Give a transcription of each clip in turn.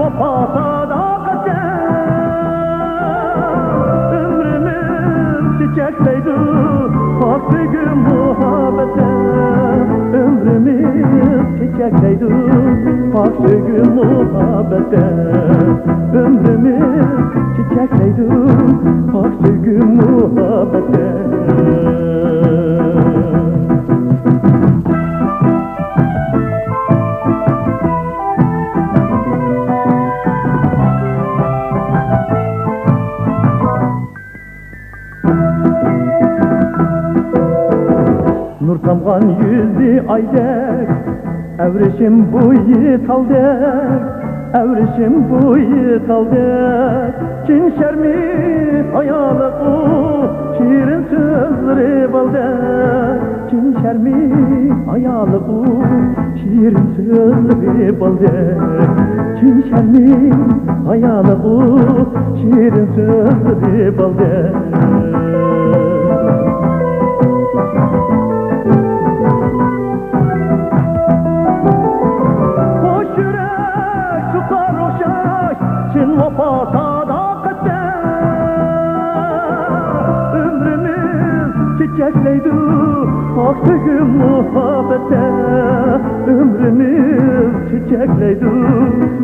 وفاصا دا قسم Bak sevgi muhabbete ömrümüz çiçekleydi. Bak sevgi muhabbete. Nur tamgan yüzü aydek, evrişim bu yitaldek, evrişim bu yitaldek. Çin şermi hayalı bu, şirin sözleri baldek. Çin şermi hayalı bu, şirin sözleri baldek. Çin şermi hayalı bu, şirin sözleri baldek. Vafa sadakatte ömrümüz çiçekleydi. Bak sevgi muhabbete ömrümüz çiçekleydi.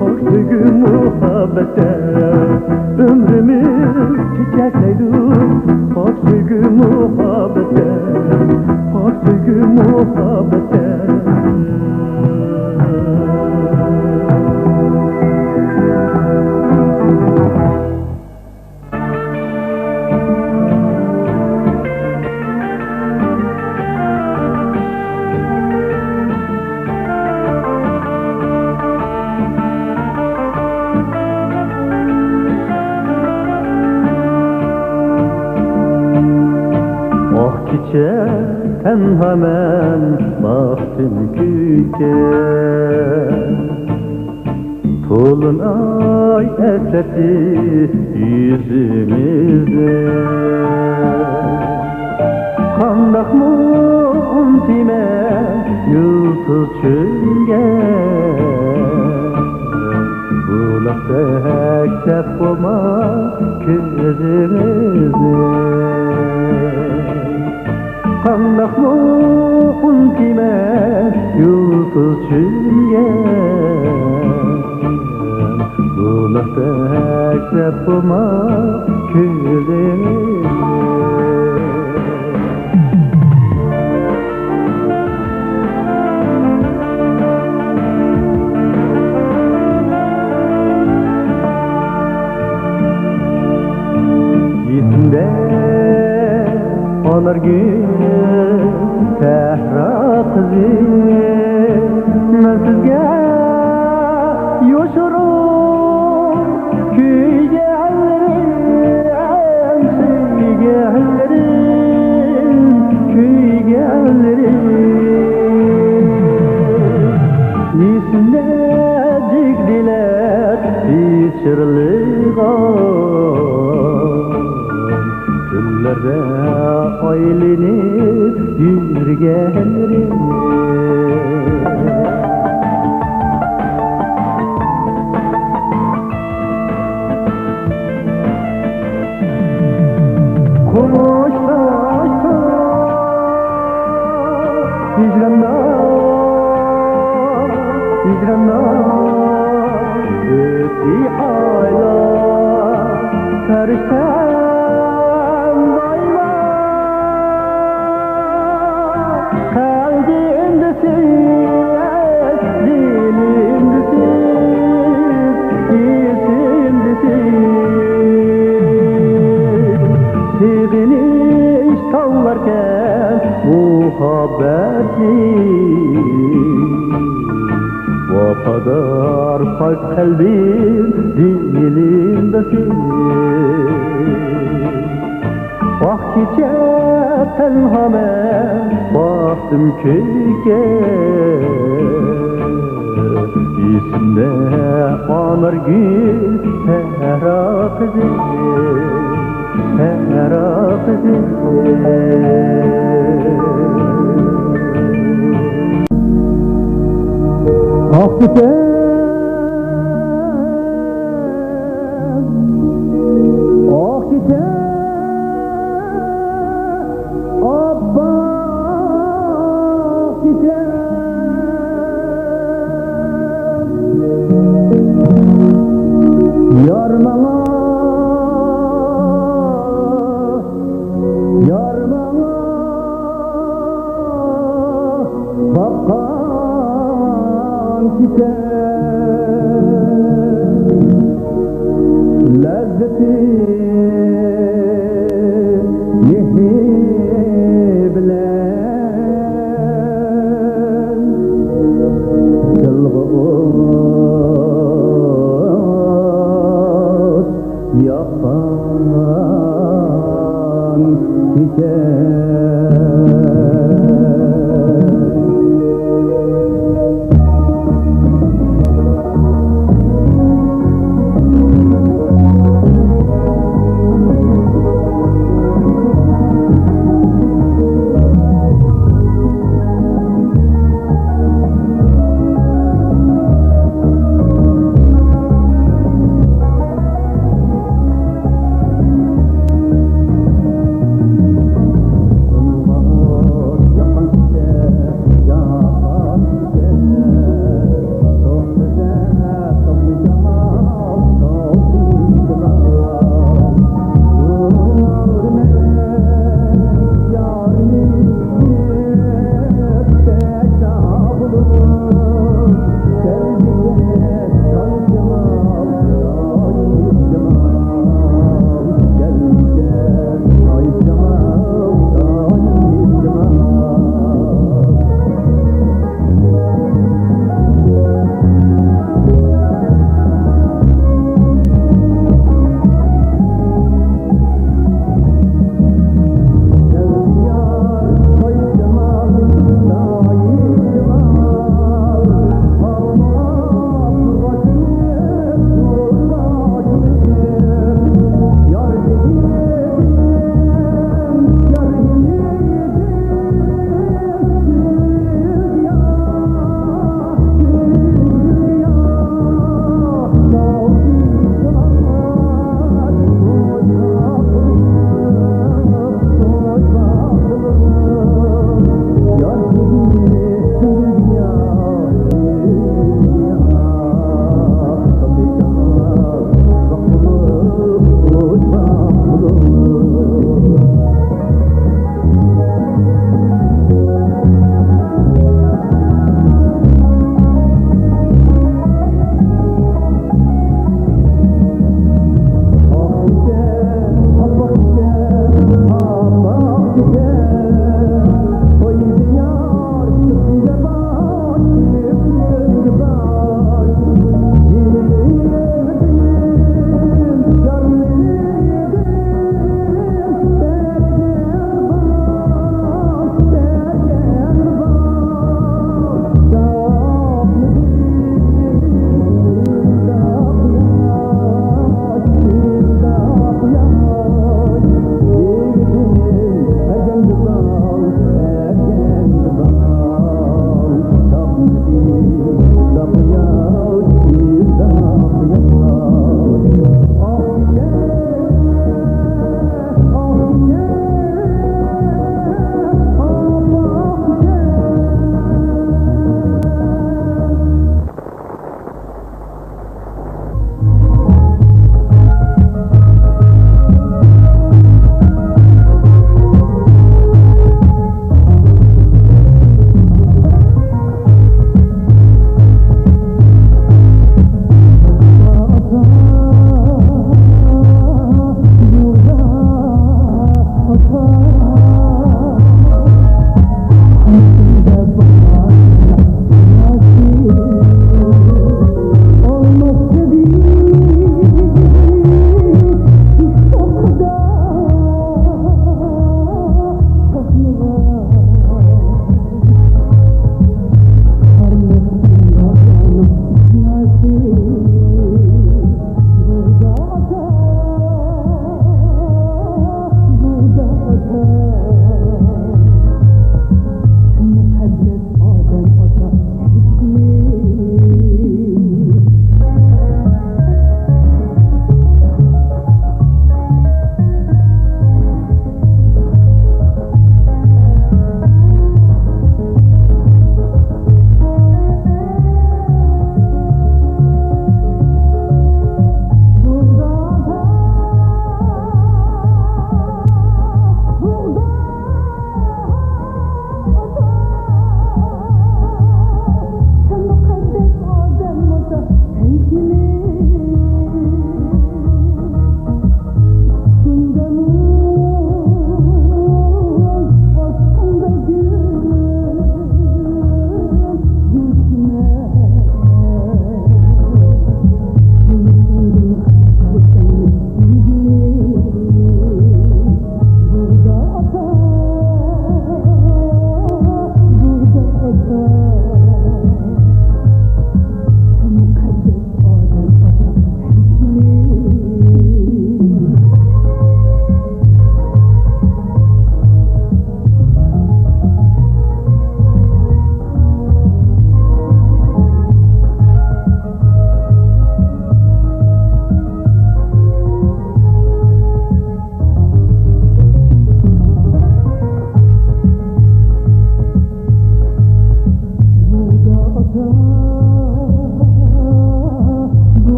Bak sevgi muhabbete ömrümüz çiçekleydi. Bak sevgi muhabbete, bak sevgi muhabbete. Tenha men baktım küke, Tolun ay esreti yüzümüzde. Kandak muntime yıldız çölge, Bulak beksep olma közümüzde. Kandak muhun kime yıldız çülgen, Bulak beksep olma közümüzde. Yitimde olar gün sehra kızı, men sizge yoşurum kuyga hallerim, sevgiga hallerim, kuyga hallerim. Esimde cikdiler içirliğim, Küllerde aylinip yürgenim. Koş taşta hicranla, hicranla ötü aylar karışta. Seviniş tavlarken muhabbeti, vafadar pak kalbim dilimdesin. Vaktice tenha men baktım köyge, İsimde anar gül sehra kızı, sehra kızı. Vaktice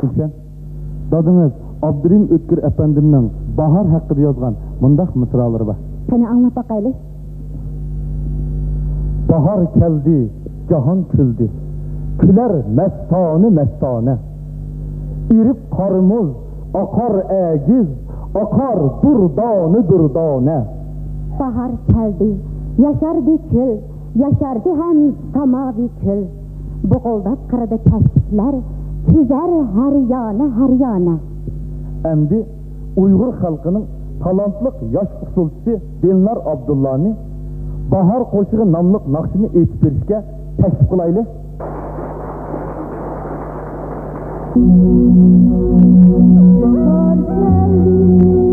Gülşen, dadınız Abdurrahim Ötkür efendimnin bahar hakkında yazgan mındaq mısraları var. Seni anlat bakaylı. Bahar geldi, cahan küldü. Küler mestane mestane. İrip karımız akar egiz, akar durdane durdane. Bahar geldi, yaşardı kül, yaşardı hem samavi kül. Boğuldap kırdı keşifler, çizer her yana her yana. Endi Uygur halkının talantlık yaş usulçusu Dilnar Abdullah'ni Bahar Koşuğu namlık nakşını eğitip verişke teklif kılaylı. Bahar geldi.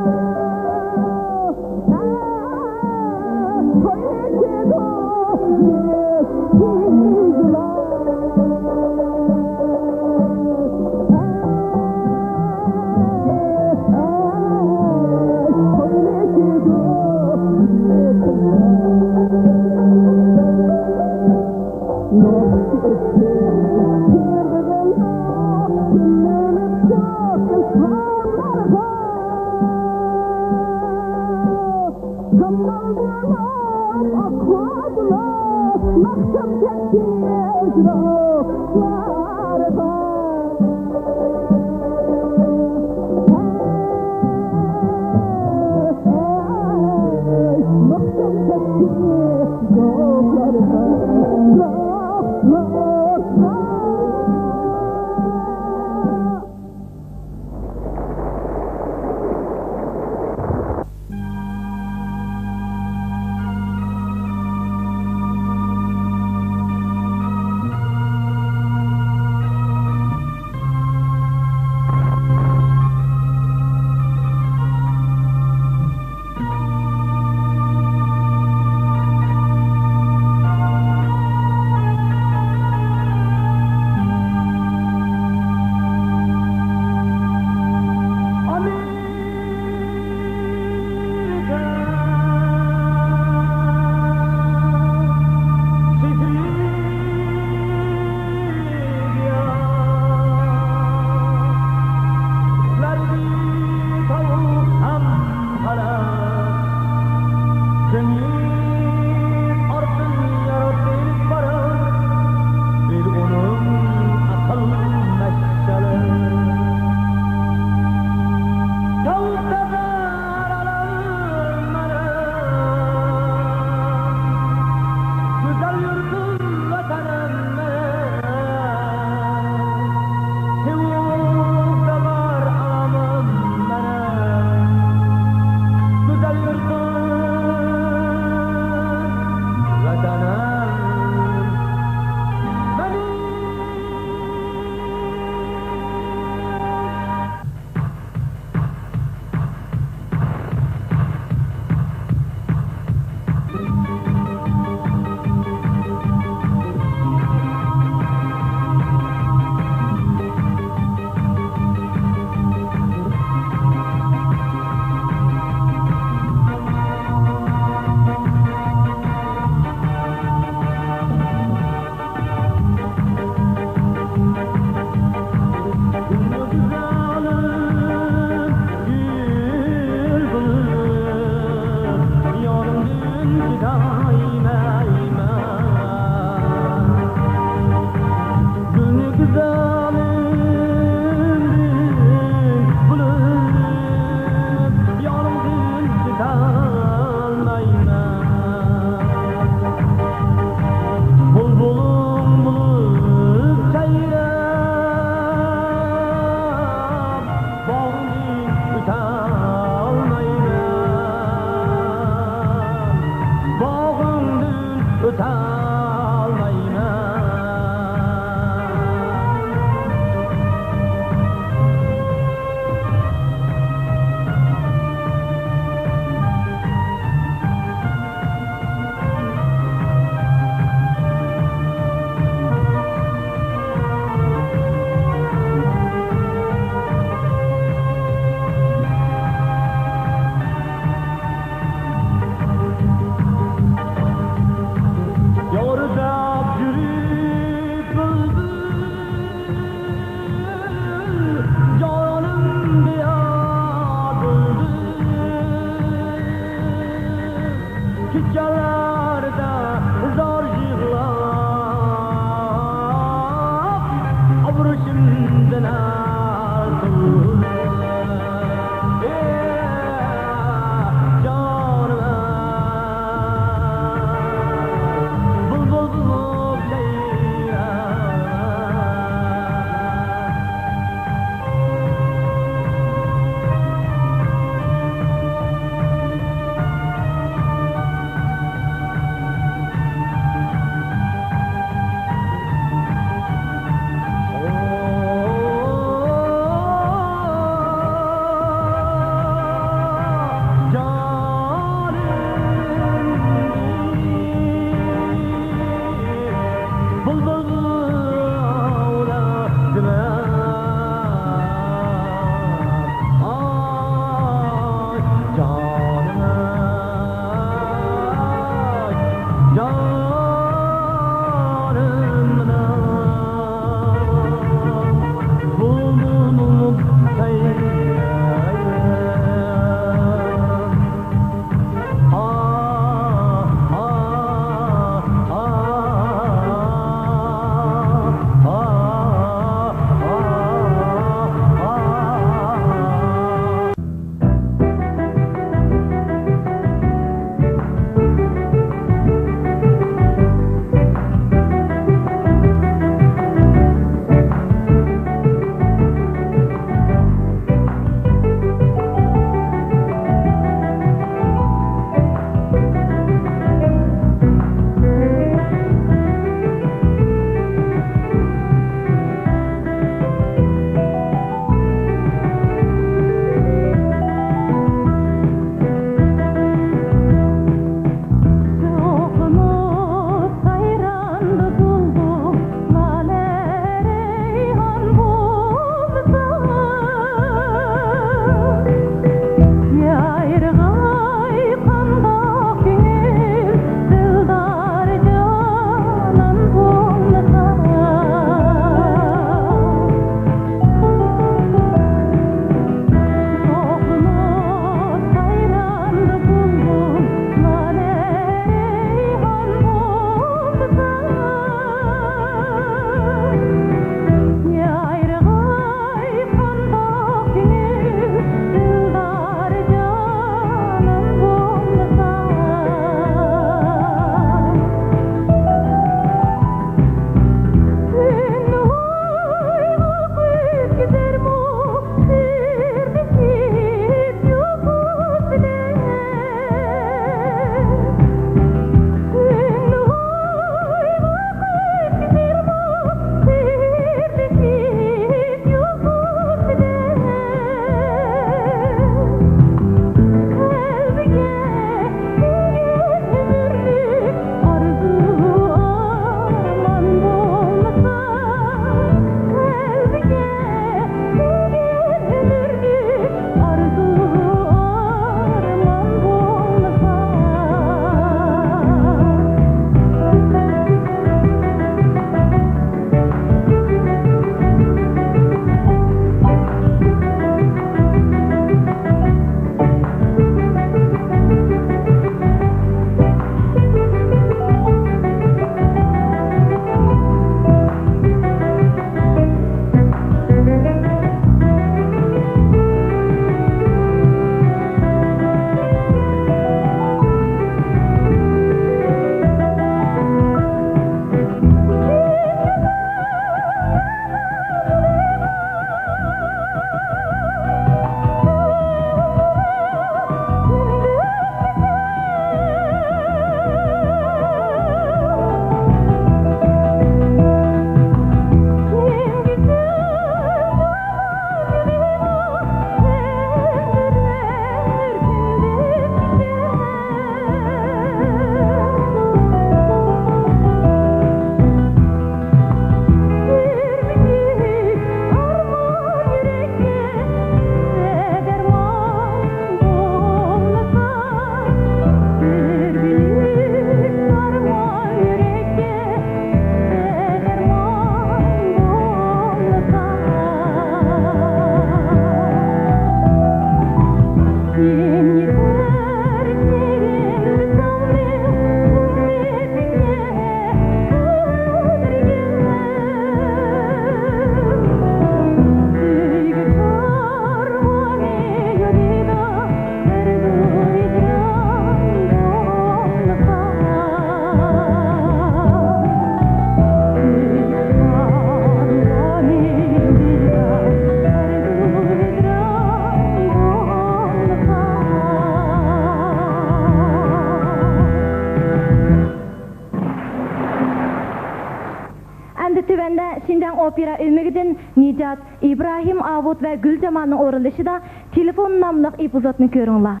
Әмді түбәнді Шинжаң опера өмігіден Нижат, İbrahim Avut ve Gülcemal'ın орылышы да телефон намлық эпизодны көріңла.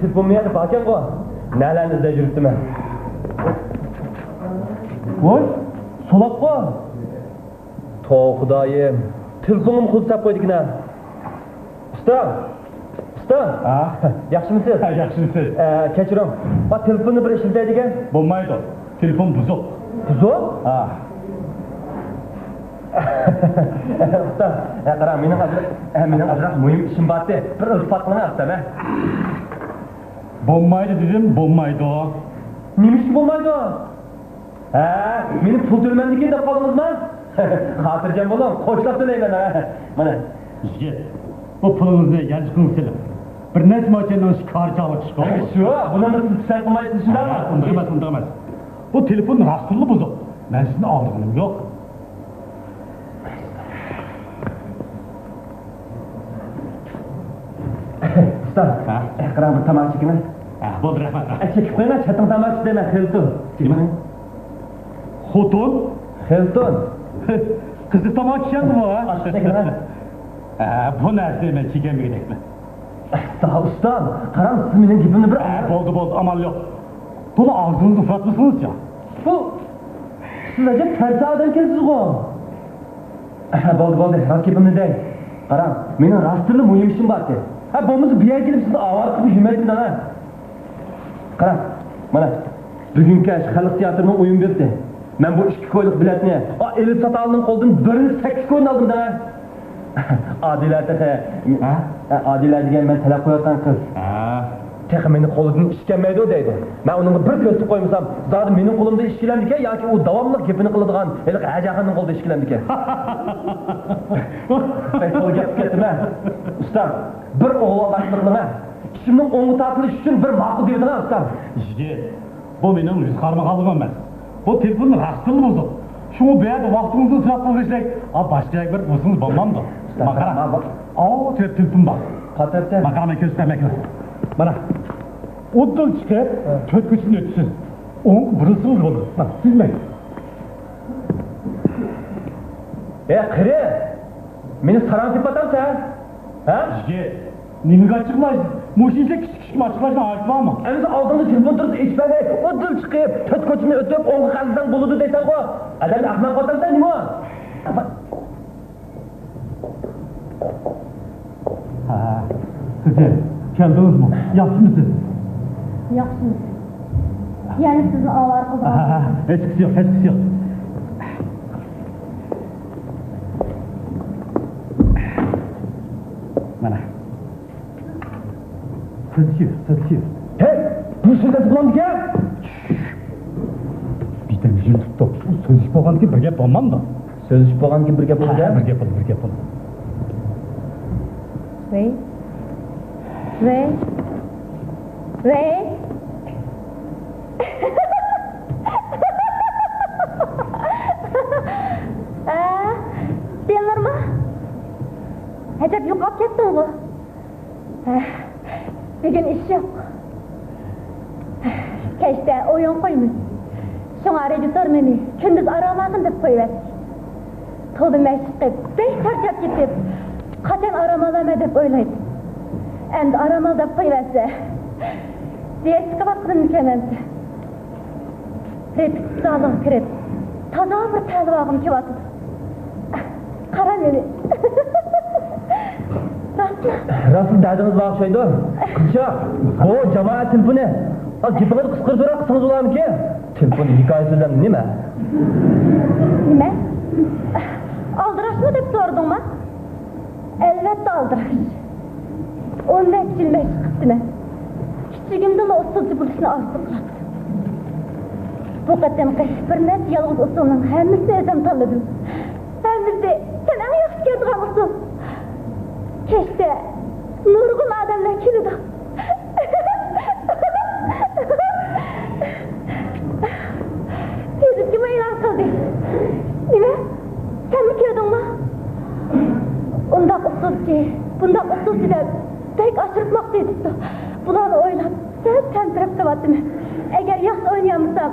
Telefon mu yedi bakın ko? Nələriniz de yürüttü mən? Oy, solak ko? To Xudayım, telefonum xudusap koydu yine. Usta, yaxşı mısınız? Yaxşı mısınız? Keçirim, bak telefonu bir işildeydigen. Bo'lmaydi. Telefon buzuq. Buzuq? Usta, qara, mening azroq muhim ishim bor edi. Bir iltifot qiling ha. Bo'lmaydi dedim, bo'lmaydi. Nima ish bo'lmaydi? Meni pul to'lamandikin deb qoldingizmi? Xotirjam bo'ling, qo'shlab to'layman ha. Mana. Yigit, bu pulingizni yanchiqingiz kelib. Bir necha mo'ljaldan shikarchilik chiqadi. Shu, buni siz qilmaysiz shundaymi? Unda emas. Bu telefon rastli buzuq. Men sizni olganim yo'q. Usta, qara bir tamak chekini. Bo'ldi, rahmat. Chekib qo'yma, chatin tamak dema, Hilton. Nima? Xotin? Hilton. Qizni tamak ichadimi, ha? Bu narsa men chekamagidekmi? Usta, qarang, siz mening gapimni bir... Bo'ldi, amal yo'q. Buni og'zingizni ufatmasangiz-chi? Bu, siz ajab tarsa odam ekansiz-ku. Bo'ldi, rost gapimni dey. Qarang, mening rostli muhim ishim bor edi. Bo'lmasa bu yerga kelib sizni avval qilib yurmaydim-da. Qarang, mana bugungi xalq teatrining o'yin berdi. Men bu 2 ko'yliq biletni Elif Satalning qo'lidan 8 ko'yn oldim-da. Adila degan men talab qo'yotgan qiz. Tex meni qo'lidan ish kelmaydi deydi. Men unga bir ko'rsatib qo'ymasam, zodi mening qo'limda ish kelamdikan yoki u davomli gapini qiladigan hali ajaxonning qo'lida ish kelamdikan. Qo'l gap ketma. Usta, bir o'g'lonlik qilma. Ishimning o'ng'i tortilishi uchun bir ma'qul deydigan usta. Yigit, bu mening yuz qarmaqaligim emas. Bu telefonni rastli buzuq. Shuni bu yerda vaqtingizni israf qilishlik, boshqa bir o'zingiz bo'lmamdi. Maqara. Telefon bor. Qatarcha. Maqara ko'rsatmayman. Mana. O'tdan chiqib, 4 ko'chani o'tsin. O'ng birisiniz bo'ldi. Sizmang. Qiri. Meni saram deb atamsan? Yigit, nimaga chiqmaysiz? Mushincha kichik mashqlarni aytmayman. Endi oldinda telefon turib ichmagay. O'tdan chiqib, 4 ko'chani o'tib, o'ngga qalsang bo'ladi deysan-ku. Adam ahmoq otamsan nima? Kızım, geldiniz mi? Yaxşı mısınız? Yaxşımız. Yani sizin ağlar kızım. Hiç yok. Mana. Sözleşiyor. Hey, bu sözleşip bulandık ya? Bizden yüzünü tuttu. Sözleşip boğan ki bir gap olmam da. Sözleşip boğan ki bir gap oldu ya? Bir gap oldu. Ve? Senler mi? Hecep yuqab kettin bu. Bugün iş yok. Keşke oyun koymuş. Şuna rejisör meni gündüz aramağın dep koyuverdik. Toldu meşqip, beş tarçap gitip, kaçan aramalama dep oylaydım. Endi aramal dep koyuverse, diye çıkıp atkın mükemmelse. Repetitsiyalığa kirip, taza bir təlvağım kivatıdı. Qara meni. Rasıl derdiniz var şeydi. Kızca, o cemaat telefonu. Gipiniz kıskırdıra kısınız olalım ki. Telefonu hikayesinden nime? Nime? Aldıraş mı dep sordun mu? Elbette aldıraş. 15 yıl meşgulsine. Küçüğümden o usulcu buluşunu arzuladım. Bu kadar bir net yalnız usulunun hemisi özüm tanıdım. Hemisi sen en yaxşı geldiğin usul. Keşke nurgun adamlar kilidi. Siz kime ilan kıldı? Nime? Sen mi kiledin mi? Ondan bundan usulcu da pek aşırıkmak dedik. Bunları oylap, sen tentirip kıvattı mı? Eğer yaxşı oynayamazsam,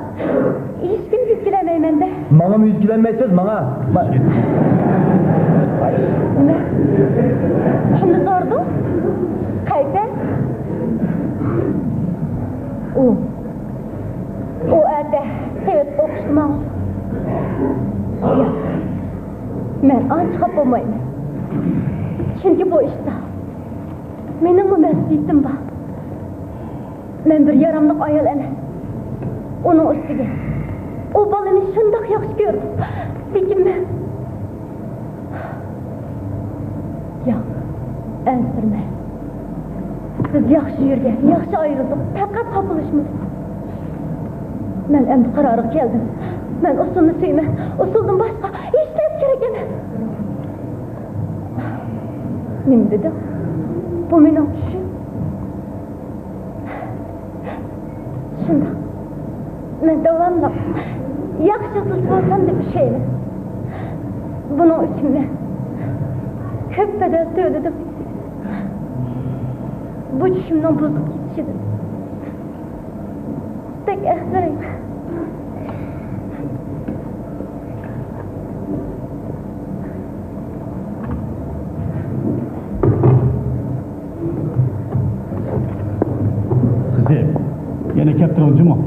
hiç kim üzgülemeyim de. Bana mı üzgülenmeyeceğiz, bana? Ne? Şimdi sordum. Kayfe? O evde evet okuşmam. Ya, ben anç kapamayım. Çünkü bu işte benim bu mesleğim var. Ben bir yaramlık ayol emas. Onun üstüge o balını şundak yaxşı gördüm. Lekin ben ya ensirme. Siz yaxşı yürgen, yaxşı ayrıldık. Fakat kapılışmız. Ben endi kararı geldim. Ben usulunu söyleme. Usuldan başka hiç ne gerek emas. Nima dedim? Bu mening tushim. Shunda men davomlab yaxshi qiz bo'lsam deb ishlayman. Buning uchun men ko'p bedel to'ladim. Bu tushimning buzib ketishidir. Tek ehtirim. Yine kaptırıncı mı?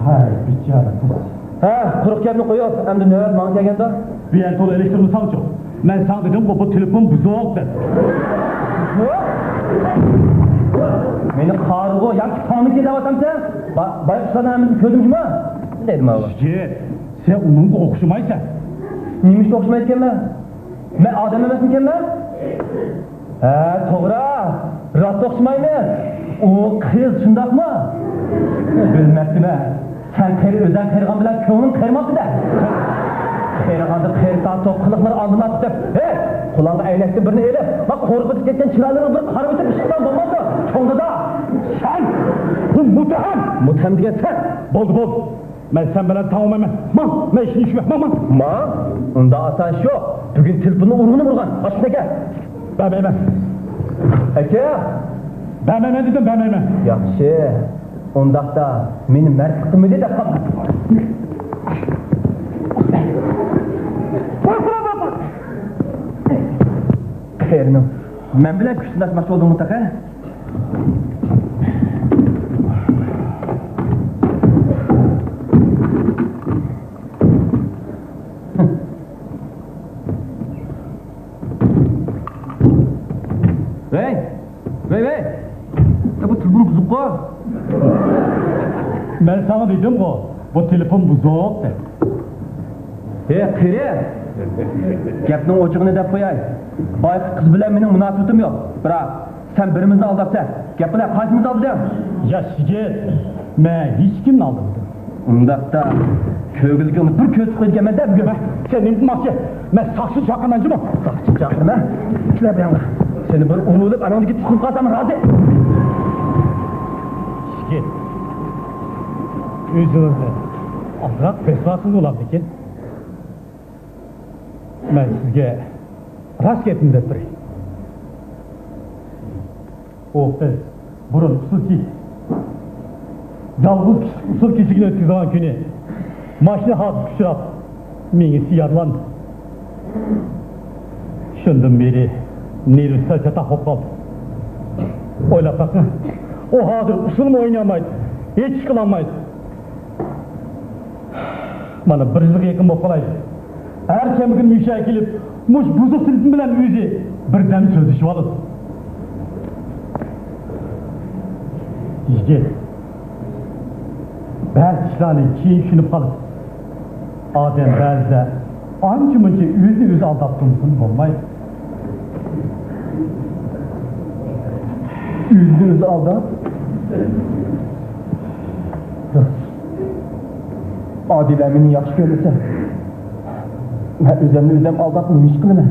Hay bichara kız. Ha, quruq gapni qo'yib, endi nima menga kelganda? Bir to'la elektrini salchi. Men sana dedim bu telefon buzuq deb. Meni qarg'u, yoki tonni kelayotamsan? Bayqsanamizni ko'zimmi? Dedim avval. Sen onunla o'xshamaysan. Nima ishga o'xshamaydi ekanman? Men odam emasmikanman? Ha, to'g'ri. Rost o'xshamayman. U qiz shundaqmi? Bilmasdim-a. Sen o'zing qirg'an bilan ko'nglim qirmoqda. Qirg'anda qirqan to'qliqlar oldimga tutib, "Hey, qulog'iga aylakni birini elib, bak qo'rqitib ketgan chiroyli bir qarab o'tib chiqsam bo'lmadi. Cho'ngda sen bu muttaham degan sen. Bo'ldi. Men sen bilan tamamlayman. Men ishni ishlayman. Unda asan shu. Bugun telefonni urg'ini urgan. Ashnaga. Bilmayman. Aka, bilmayman dedim, bilmayman. Yaxshi. Undaqda meni martqimni deb qolma. Xayrni. Men bilan kuchlanmoqchi bo'ldim mutlaqo. Vey. Bu telefon buzuq qo'y. Men sana dedim bu telefon buzuq deb. Qiri. Gapning ochiqini deb qo'yay. Boy qiz bilan mening munosabatim yo'q. Biroq sen birimizni aldabsa, gap bilan qaysimizni aldam? Yigit, men hech kimni aldamadim. Undaqda ko'gilga bir ko'z qo'yganman deb gap. Sen nima demoqchi? Men soqchi chaqirmanchimi? Soqchi chaqirma. Shular bilan seni bir urulib anonga tushib qolsam rozi. Yigit. O'zingizni ozroq fesvasiz bo'ladiki. Men sizga rost gapni deb turay. O qiz burun usulki yolg'iz usul kechigini o'tkazgan kuni mashina hodisa uchrab menga siyarlandi. Shundan beri nervisi chatoq qoldi. O'ylab baqing, o hozir usulni o'ynamaydi, hech qilolmaydi. Mana bir yilga yaqin bo'lib qoladi. Her kim müşahiye gelip, muş buzuq silsin bilen o'zi birden sözleşip oladi. Yigit, ba'zi ishlarni keyin tushunib qoladi. Odam ba'zida ancha-muncha o'zini aldab tursin bo'lmaydi. O'zini aldab Adile meni yaxshi ko'rsa, men o'zimni aldab nima ish qilaman?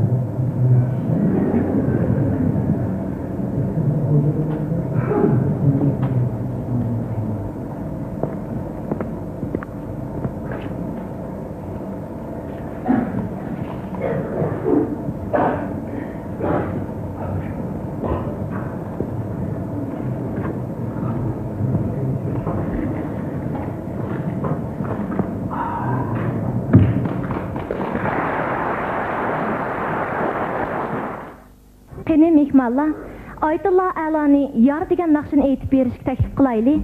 mehmonlar Aytullah A'loni Yar degan naqshini aytib berishga taklif qilayli.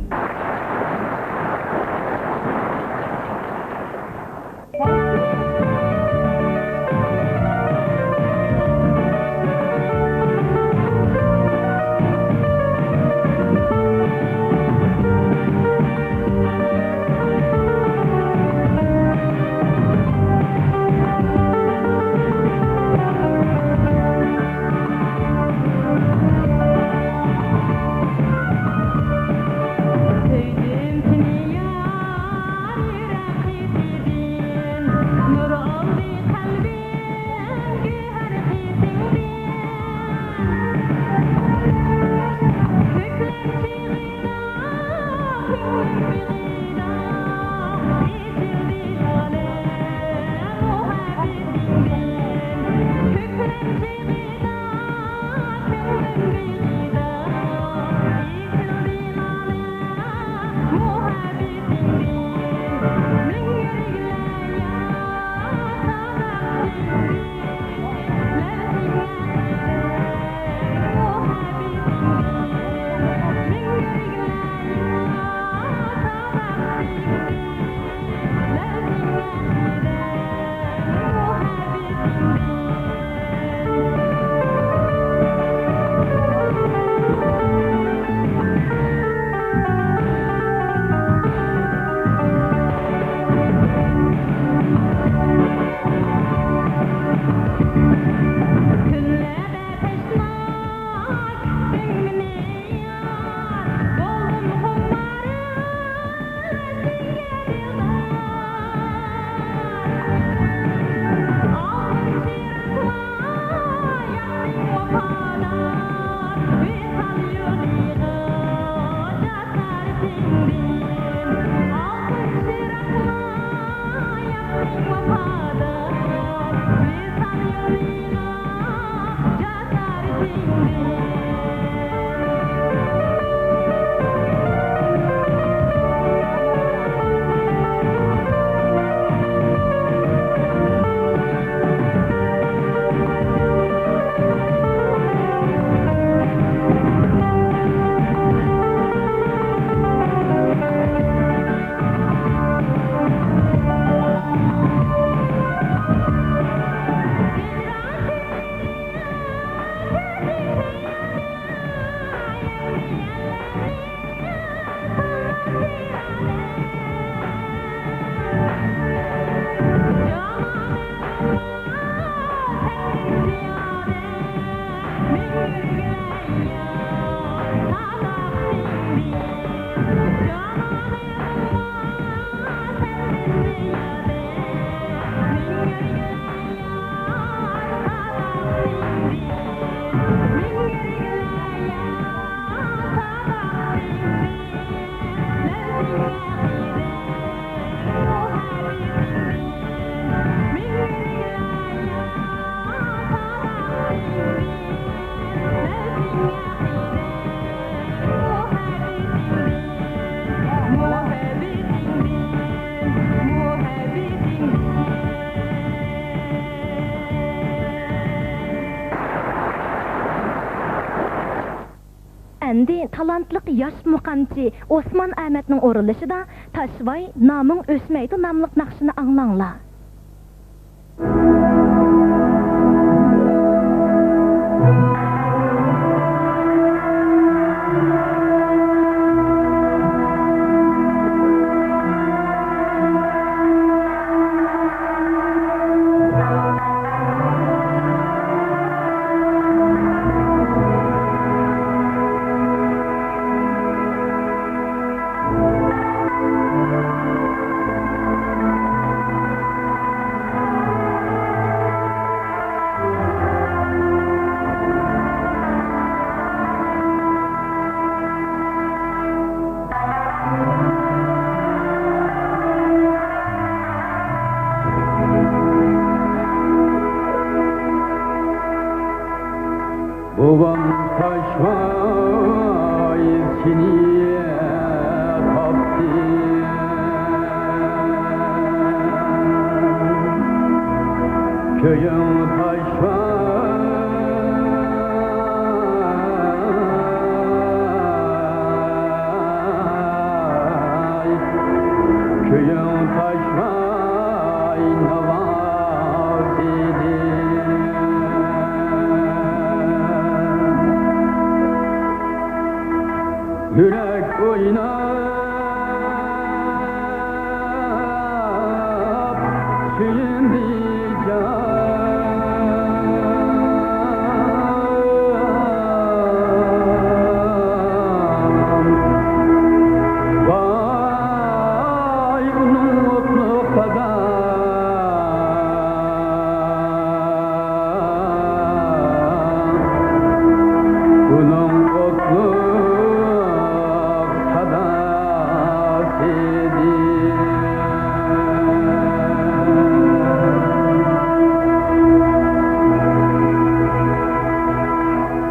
Endi talantliq yosh muqamchi Osman Ahmedning o'rinlashida Tashvay naming o'smaydi nomli naqshini anglanglar. Babam taşvay siniye kaptı Köyün taşvay yürek oynap suyundi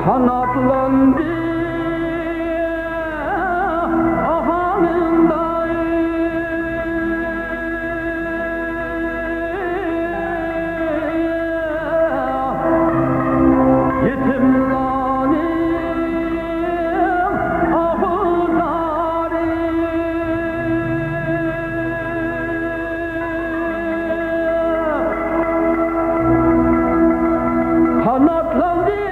kanatlandı ahanından yetimlerin ahuzarı kanatlandı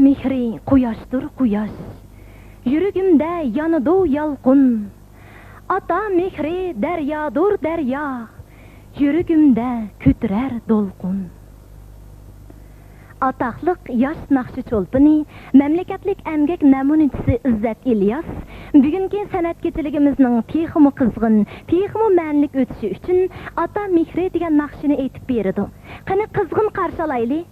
mehri quyoshdir quyosh, yuragimda yonidi yolqin. Ata mehri daryodir daryo, yuragimda ko'tarar to'lqin. Ataqliq yosh naqshi cho'lpini, mamlakatlik emgak namunachisi İzzat İlyas bugungi san'at kechiligimizning texmi qizg'in, texmi ma'nilik o'tishi uchun ata mehri degan naqshini aytib berdi. Qani qizg'in qarshi olaylik.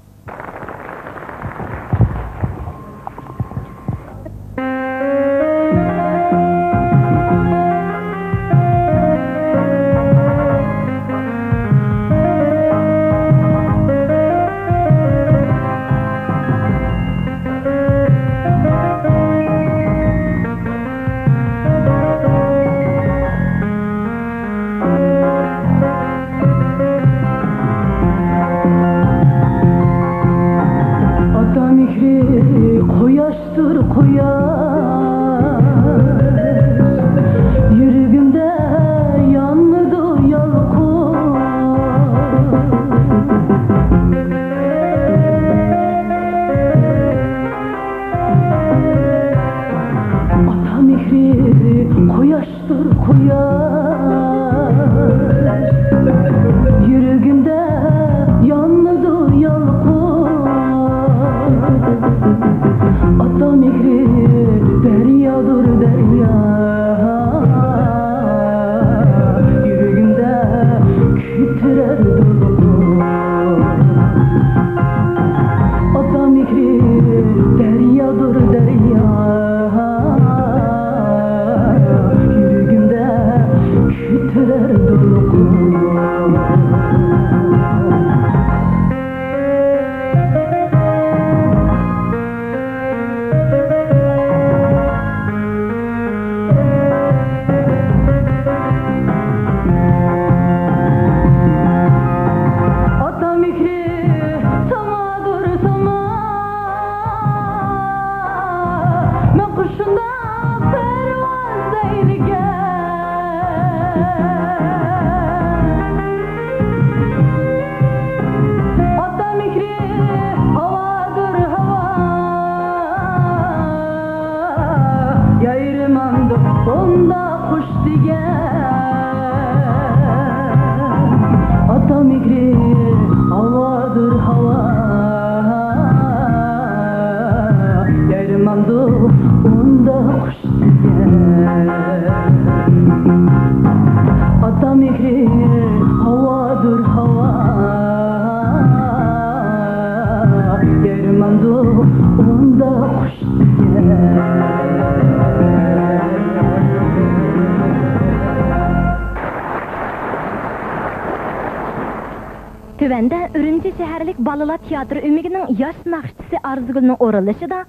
Tövəndə Ürümçi şəhərlik balalar teatr ümiginin yaş naqşçısı Arzugül'ün oralışıda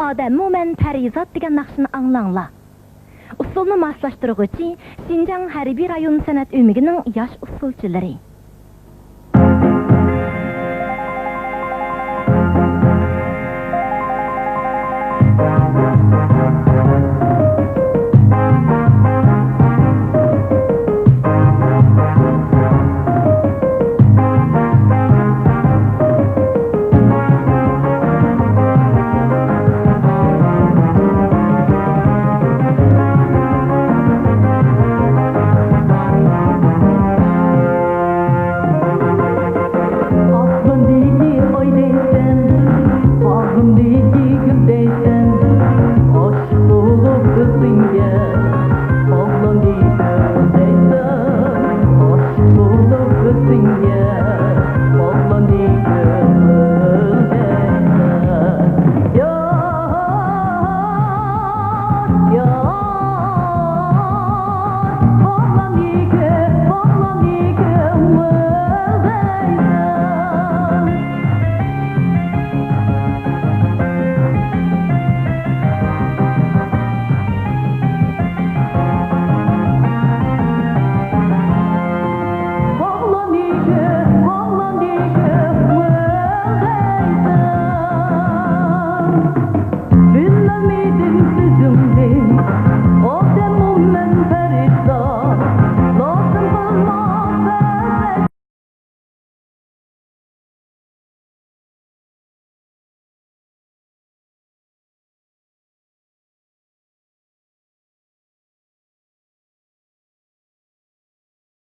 Adəmmi mən Pərizat degan naqşını anlanla. Usulunu maslaşdırğıcı Şinjan Hərbi rayon sənət ümiginin yaş usulçuları.